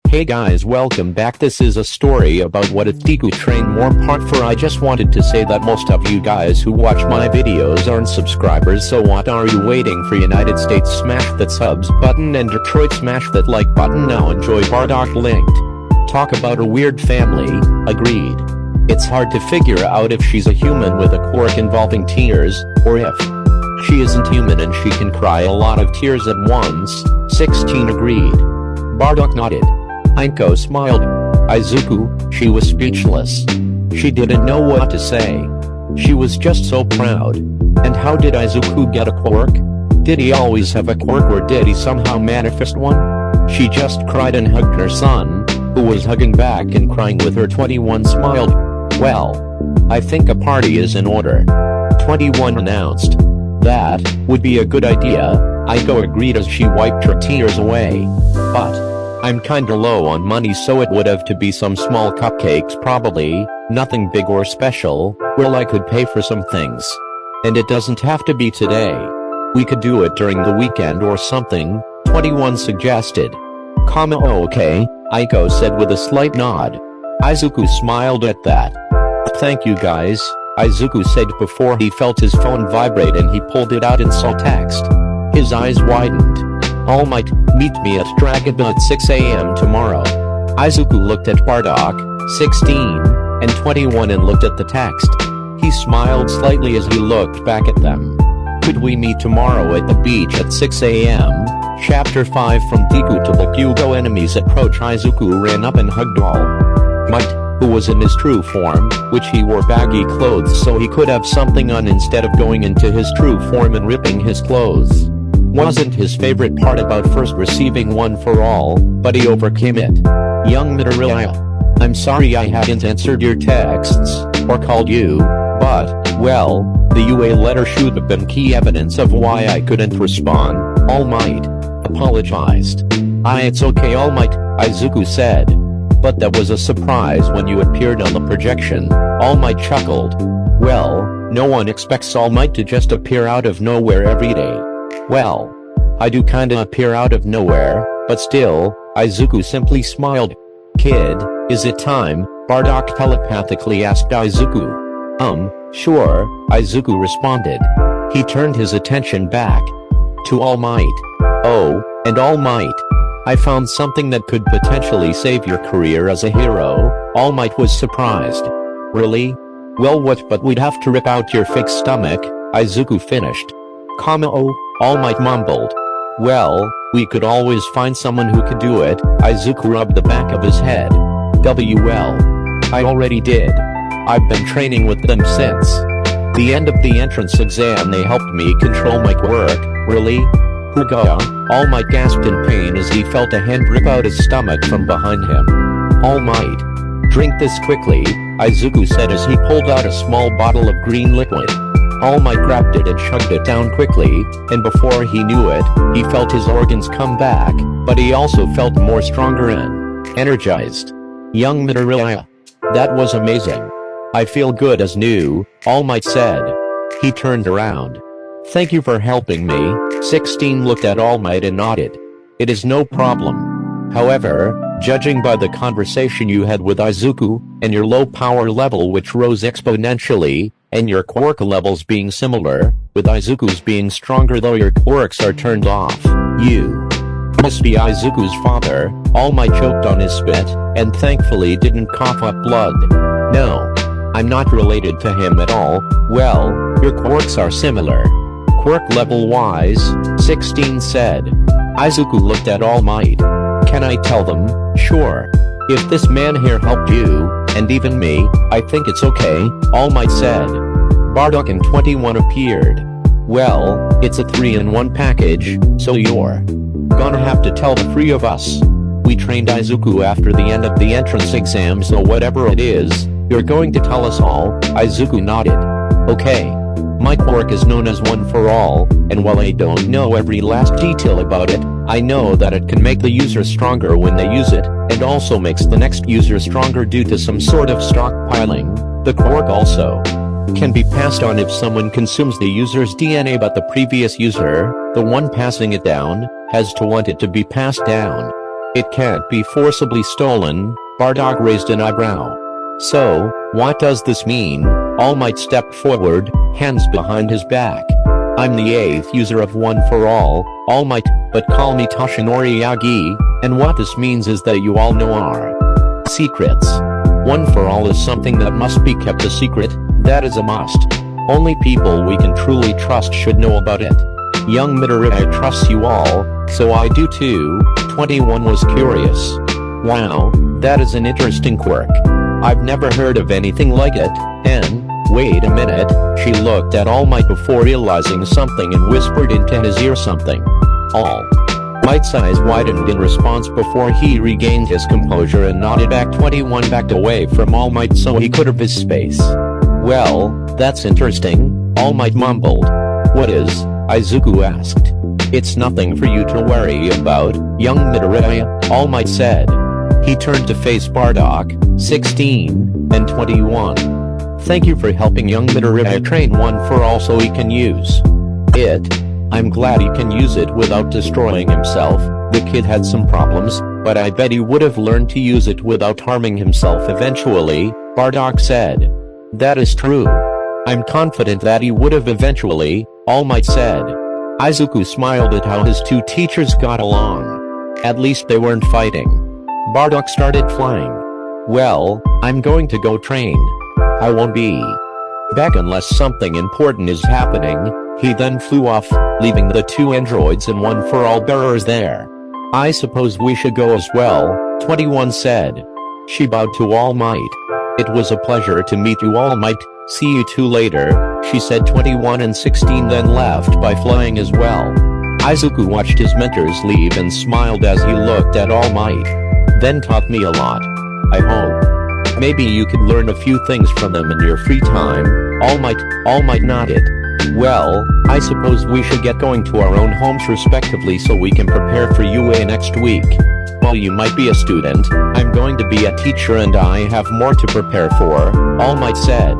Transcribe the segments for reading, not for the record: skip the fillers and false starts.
Hey guys, welcome back. This is a story about what if deku train more part 4. I just wanted to say that most of you guys who watch my videos aren't subscribers, so what are you waiting for? United States, smash that subs button, and Detroit, smash that like button. Now enjoy Bardock linked. Talk about a weird family. Agreed. It's hard to figure out if she's a human with a quirk involving tears, or if she isn't human and she can cry a lot of tears at once. 16 agreed. Bardock nodded. Aiko smiled. Izuku, she was speechless. She didn't know what to say. She was just so proud. And how did Izuku get a quirk? Did he always have a quirk, or did he somehow manifest one? She just cried and hugged her son, who was hugging back and crying with her. 21 smiled. Well, I think a party is in order. 21 announced. That would be a good idea, Aiko agreed as she wiped her tears away. But I'm kinda low on money, so it would have to be some small cupcakes probably, nothing big or special. Well, I could pay for some things. And it doesn't have to be today. We could do it during the weekend or something, 21 suggested. Okay, Aiko said with a slight nod. Izuku smiled at that. Thank you guys, Izuku said before he felt his phone vibrate and he pulled it out and saw text. His eyes widened. All Might, meet me at Dragon at 6 AM tomorrow. Izuku looked at Bardock, 16, and 21 and looked at the text. He smiled slightly as he looked back at them. Could we meet tomorrow at the beach at 6 AM? Chapter 5. From Deku to Bakugo. Enemies approach. Izuku ran up and hugged All Might, who was in his true form, which he wore baggy clothes so he could have something on instead of going into his true form and ripping his clothes. Wasn't his favorite part about first receiving one for all, but he overcame it. Young Midoriya. I'm sorry I hadn't answered your texts, or called you, but, well, the UA letter should have been key evidence of why I couldn't respond. All Might apologized. It's okay, All Might, Izuku said. But that was a surprise when you appeared on the projection. All Might chuckled. Well, no one expects All Might to just appear out of nowhere every day. Well, I do kinda appear out of nowhere, but still, Izuku simply smiled. Kid, is it time? Bardock telepathically asked Izuku. Sure, Izuku responded. He turned his attention back to All Might. Oh, and All Might, I found something that could potentially save your career as a hero. All Might was surprised. Really? Well, what? But we'd have to rip out your fake stomach, Izuku finished. All Might mumbled. Well, we could always find someone who could do it. Izuku rubbed the back of his head. Well, I already did. I've been training with them since the end of the entrance exam. They helped me control my quirk. Really? Huga? All Might gasped in pain as he felt a hand rip out his stomach from behind him. All Might, drink this quickly, Izuku said as he pulled out a small bottle of green liquid. All Might grabbed it and chugged it down quickly, and before he knew it, he felt his organs come back, but he also felt more stronger and energized. Young Midoriya. That was amazing. I feel good as new, All Might said. He turned around. Thank you for helping me. 16 looked at All Might and nodded. It is no problem. However, judging by the conversation you had with Izuku, and your low power level which rose exponentially, and your quirk levels being similar, with Izuku's being stronger though your quirks are turned off, you must be Izuku's father. All Might choked on his spit, and thankfully didn't cough up blood. No, I'm not related to him at all. Well, your quirks are similar. Quirk level wise, 16 said. Izuku looked at All Might. Can I tell them? Sure. If this man here helped you, and even me, I think it's okay, All Might said. Bardock and 21 appeared. Well, it's a 3-in-1 package, so you're gonna have to tell the 3 of us. We trained Izuku after the end of the entrance exam, so whatever it is, you're going to tell us all. Izuku nodded. Okay. My quirk is known as One for All, and while I don't know every last detail about it, I know that it can make the user stronger when they use it, and also makes the next user stronger due to some sort of stockpiling. The quirk also can be passed on if someone consumes the user's DNA, but the previous user, the one passing it down, has to want it to be passed down. It can't be forcibly stolen, Bardock raised an eyebrow. So, what does this mean? All Might stepped forward, hands behind his back. I'm the 8th user of One for All Might, but call me Toshinori Yagi, and what this means is that you all know our secrets. One for All is something that must be kept a secret, that is a must. Only people we can truly trust should know about it. Young Midoriya trusts you all, so I do too. 21 was curious. Wow, that is an interesting quirk. I've never heard of anything like it, and, wait a minute, she looked at All Might before realizing something and whispered into his ear something. All Might's eyes widened in response before he regained his composure and nodded back. 21 backed away from All Might so he could have his space. Well, that's interesting, All Might mumbled. What is? Izuku asked. It's nothing for you to worry about, young Midoriya, All Might said. He turned to face Bardock, 16, and 21. Thank you for helping young Midoriya train One for All so he can use it. I'm glad he can use it without destroying himself. The kid had some problems, but I bet he would have learned to use it without harming himself eventually, Bardock said. That is true. I'm confident that he would have eventually, All Might said. Izuku smiled at how his two teachers got along. At least they weren't fighting. Bardock started flying. Well, I'm going to go train. I won't be back unless something important is happening. He then flew off, leaving the two androids and One for All bearers there. I suppose we should go as well, 21 said. She bowed to All Might. It was a pleasure to meet you, All Might. See you two later, she said. 21 and 16 then left by flying as well. Izuku watched his mentors leave and smiled as he looked at All Might. Then taught me a lot. I hope maybe you could learn a few things from them in your free time. All Might nodded. Well, I suppose we should get going to our own homes respectively so we can prepare for UA next week. While you might be a student, I'm going to be a teacher and I have more to prepare for, All Might said.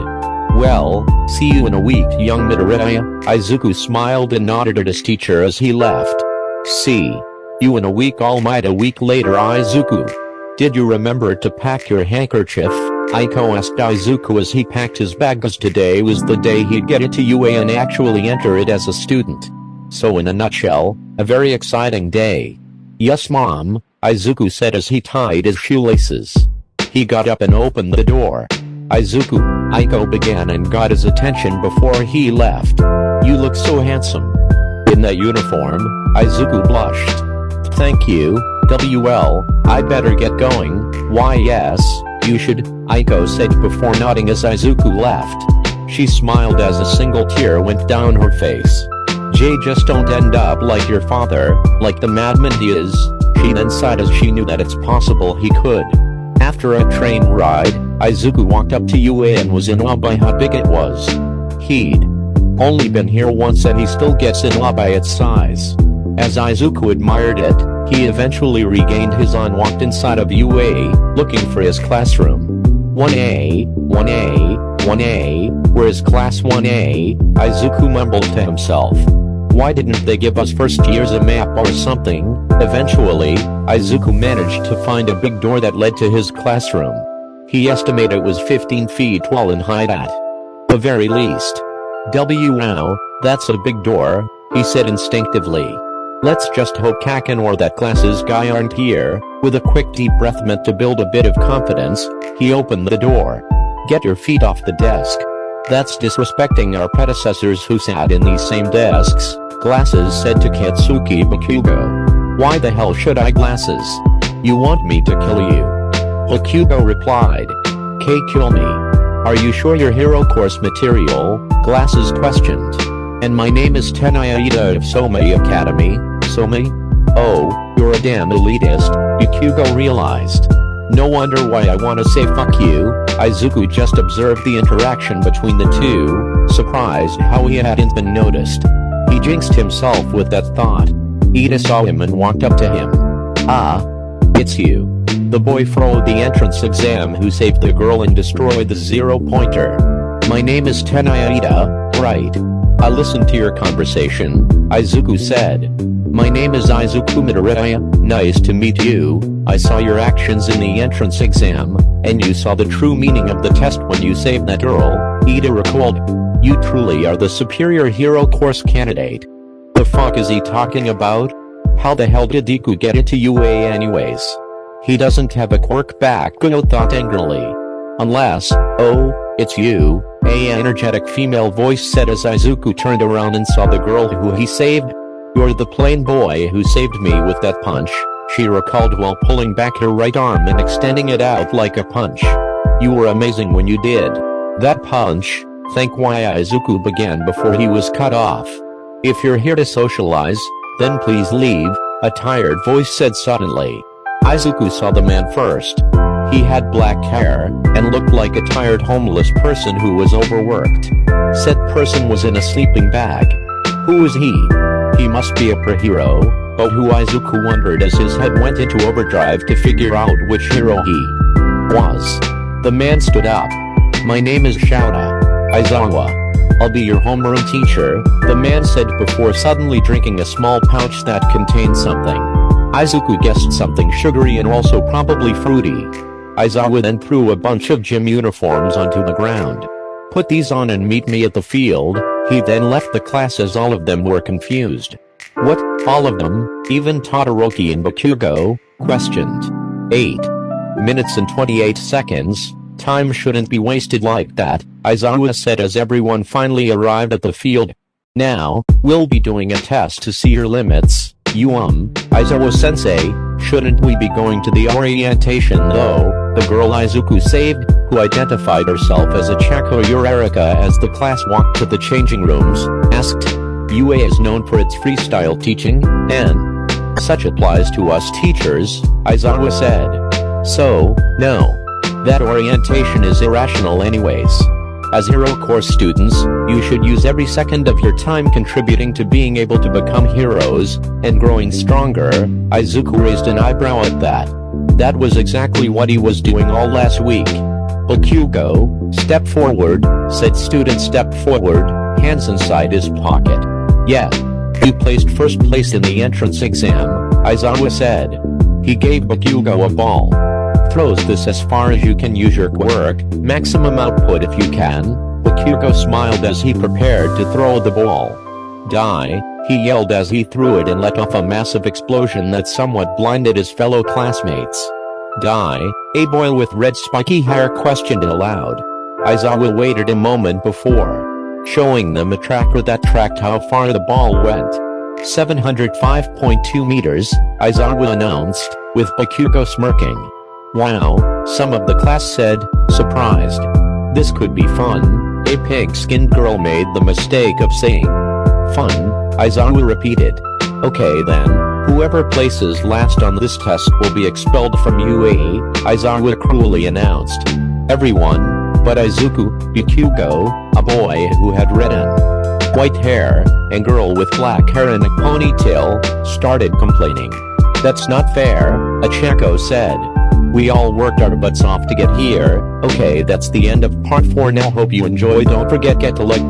Well, see you in a week, young Midoriya. Izuku smiled and nodded at his teacher as he left. See you in a week, All Might. A week later, Izuku. Did you remember to pack your handkerchief? Aiko asked Izuku as he packed his bag, as today was the day he'd get into UA and actually enter it as a student. So in a nutshell, a very exciting day. Yes, Mom, Izuku said as he tied his shoelaces. He got up and opened the door. Aiko began and got his attention before he left. You look so handsome in that uniform, Izuku blushed. Thank you, WL, I better get going. Why yes, you should, Aiko said before nodding as Izuku left. She smiled as a single tear went down her face. Jay, just don't end up like your father, like the madman he is, she then sighed as she knew that it's possible he could. After a train ride, Izuku walked up to UA and was in awe by how big it was. He'd only been here once and he still gets in awe by its size. As Izuku admired it, he eventually regained his awe and walked inside of UA, looking for his classroom. 1A, 1A, 1A, where's class 1A? Izuku mumbled to himself. Why didn't they give us first years a map or something? Eventually, Izuku managed to find a big door that led to his classroom. He estimated it was 15 feet tall in height at the very least. Wow, that's a big door, he said instinctively. Let's just hope Kaken or that glasses guy aren't here. With a quick deep breath meant to build a bit of confidence, he opened the door. Get your feet off the desk. That's disrespecting our predecessors who sat in these same desks, Glasses said to Katsuki Bakugo. Why the hell should I, Glasses? You want me to kill you? Bakugo replied. Kill me. Are you sure you're hero course material? Glasses questioned. And my name is Tenaya of Somei Academy. Somei? Oh, you're a damn elitist, Bakugo realized. No wonder why I wanna say fuck you. Izuku just observed the interaction between the two, surprised how he hadn't been noticed. He jinxed himself with that thought. Ida saw him and walked up to him. Ah, it's you. The boy from the entrance exam who saved the girl and destroyed the 0-pointer. My name is Tenaya Ida, right. I listened to your conversation, Izuku said. My name is Izuku Midoriya, nice to meet you. I saw your actions in the entrance exam, and you saw the true meaning of the test when you saved that girl, Ida recalled. You truly are the superior hero course candidate. The fuck is he talking about? How the hell did Deku get into UA anyways? He doesn't have a quirk, Bakugo thought angrily. Unless, oh, it's you, a energetic female voice said as Izuku turned around and saw the girl who he saved. You're the plain boy who saved me with that punch, she recalled while pulling back her right arm and extending it out like a punch. You were amazing when you did that punch. Thank why Izuku began before he was cut off. If you're here to socialize, then please leave, a tired voice said suddenly. Izuku saw the man first. He had black hair, and looked like a tired homeless person who was overworked. Said person was in a sleeping bag. Who is he? He must be a pre-hero, but who? Izuku wondered as his head went into overdrive to figure out which hero he was. The man stood up. My name is Shouta Aizawa. I'll be your homeroom teacher, the man said before suddenly drinking a small pouch that contained something. Izuku guessed something sugary and also probably fruity. Aizawa then threw a bunch of gym uniforms onto the ground. Put these on and meet me at the field. He then left the class as all of them were confused. What, all of them, even Todoroki and Bakugo, questioned. 8 minutes and 28 seconds. Time shouldn't be wasted like that, Aizawa said as everyone finally arrived at the field. Now, we'll be doing a test to see your limits. Aizawa-sensei, shouldn't we be going to the orientation though? The girl Izuku saved, who identified herself as a Chako Eureka as the class walked to the changing rooms, asked. UA is known for its freestyle teaching, and such applies to us teachers, Aizawa said. So, no. That orientation is irrational anyways. As hero course students, you should use every second of your time contributing to being able to become heroes, and growing stronger. Izuku raised an eyebrow at that. That was exactly what he was doing all last week. Bakugo, step forward, said student step forward, hands inside his pocket. Yeah. You placed first place in the entrance exam, Aizawa said. He gave Bakugo a ball. Throws this as far as you can, use your quirk, maximum output if you can. Bakugo smiled as he prepared to throw the ball. Die, he yelled as he threw it and let off a massive explosion that somewhat blinded his fellow classmates. Die, a boy with red spiky hair questioned aloud. Aizawa waited a moment before showing them a tracker that tracked how far the ball went. 705.2 meters, Aizawa announced, with Bakugo smirking. Wow, some of the class said, surprised. This could be fun, a pig-skinned girl made the mistake of saying. Fun, Aizawa repeated. Okay then, whoever places last on this test will be expelled from UA, Aizawa cruelly announced. Everyone, but Izuku, Bakugo, a boy who had red and white hair, and girl with black hair and a ponytail, started complaining. That's not fair, a Chako said. We all worked our butts off to get here. Okay, that's the end of part 4 now. Hope you enjoy. Don't forget to like